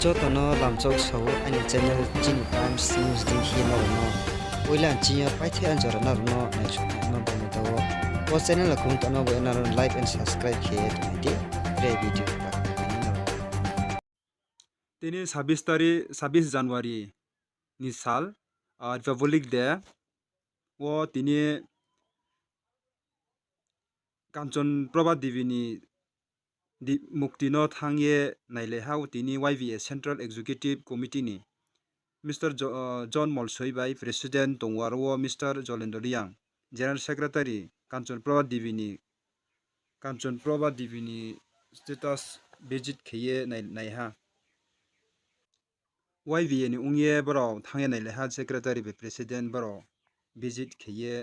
Jotono lamchok so ani channel Jin Times News di hino no oilan chia paithe anjora na no na chute no bani to o channel la khung to no we na like and subscribe khe to di re video ba তিনি 26 জানুয়ারি ni sal Republic Day o তিনি কাঞ্চন প্রভা দেবীনি মুক্তিনো থাংয়ে নাইলে how তিনি YVA Central Executive Committee ni Mr. John Molsoi by President Tongwarwo Mr. Jolendo Liang General Secretary Kanchan Prabha দেবীনি status visit kheye naiha YVA ni ungye baro thangye naile ha Secretary by President baro visit kheye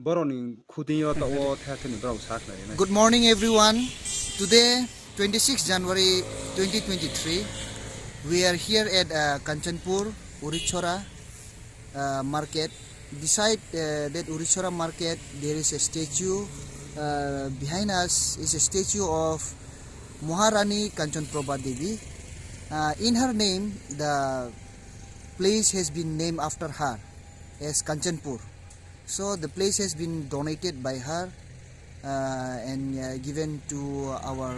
baro ni khudinyo ta o thathani baro sakla ni. Good morning everyone. Today 26 January 2023 we are here at Kanchanpur Urichora market. Beside that Urichora market there is a statue. Behind us is a statue of Maharani Kanchan Prabha Devi. In her name the place has been named after her as Kanchanpur. So the place has been donated by her and given to our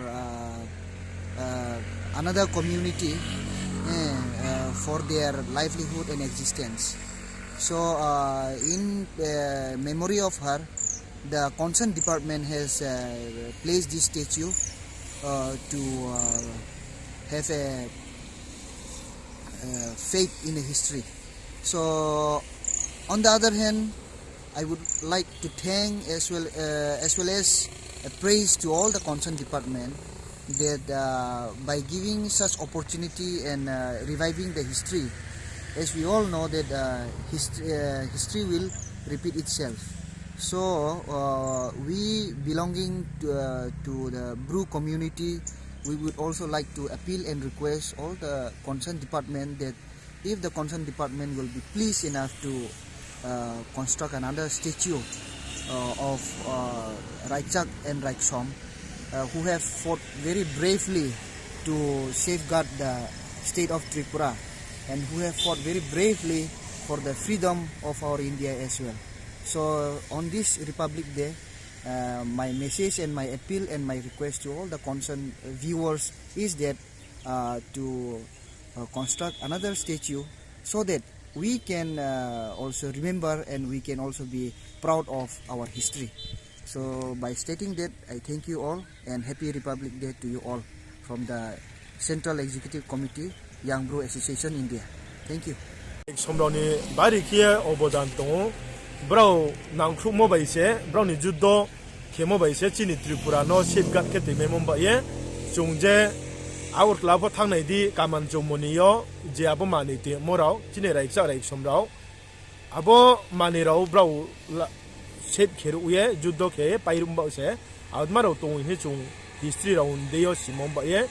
another community for their livelihood and existence. So in memory of her, the concerned department has placed this statue to have a faith in the history. So on the other hand, I would like to thank as well as praise to all the concerned department that by giving such opportunity and reviving the history, as we all know that history will repeat itself. So we belonging to the Bru community, we would also like to appeal and request all the concerned department that if the concerned department will be pleased enough to construct another statue of Raichak and Raiksom who have fought very bravely to safeguard the state of Tripura and who have fought very bravely for the freedom of our India as well. So on this Republic Day, my message and my appeal and my request to all the concerned viewers is that to construct another statue so that we can also remember and we can also be proud of our history. So by stating that, I thank you all and happy Republic Day to you all from the Central Executive Committee, Young Bru Association India. Thank you. Sombroni bari kia obodan tongo brau nangkru mo baise brau ni juddo khemo baise chini Tripura no safeguard ke te memom ba ye chungje our club thangnai di kaman jomoniyo je abo mani te morao chine raiksa somrao abo mani rao brau sep kheru ye juddo khe pairum ba se admaro tong he chung history raun deyo simom ba ye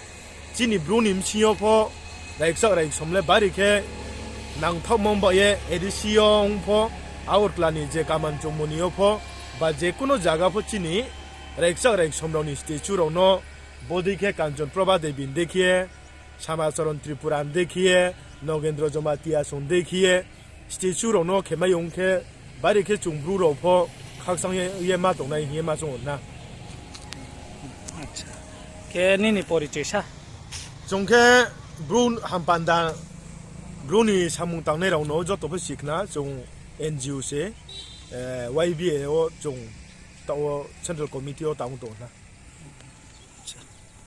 chini brunim chiyo pho raiksa somle bari khe nang thomom ba ye edisiong pho our klani je kaman jomoniyo pho ba je kuno jaga pho chini raiksa somrao ni statue ro no Bodhi के कांचन प्रभा देवी देखिए समाचरण त्रिपुरान देखिए नगेंद्र जमातिया सुन देखिए statue रोनो खेमायों के बारी के चुंब्रू ROFO खाकसंग ये मा तो नहीं ये मा सुन ना अच्छा के नहीं परिचय सा चुंके ब्रू हम पांडा ब्रू नि सामुंग तांगने रोनो जो तो सीखना चुंग NGO से YBA ओ चुंग तो सेंट्रल कमिटी ओ तांग तो ना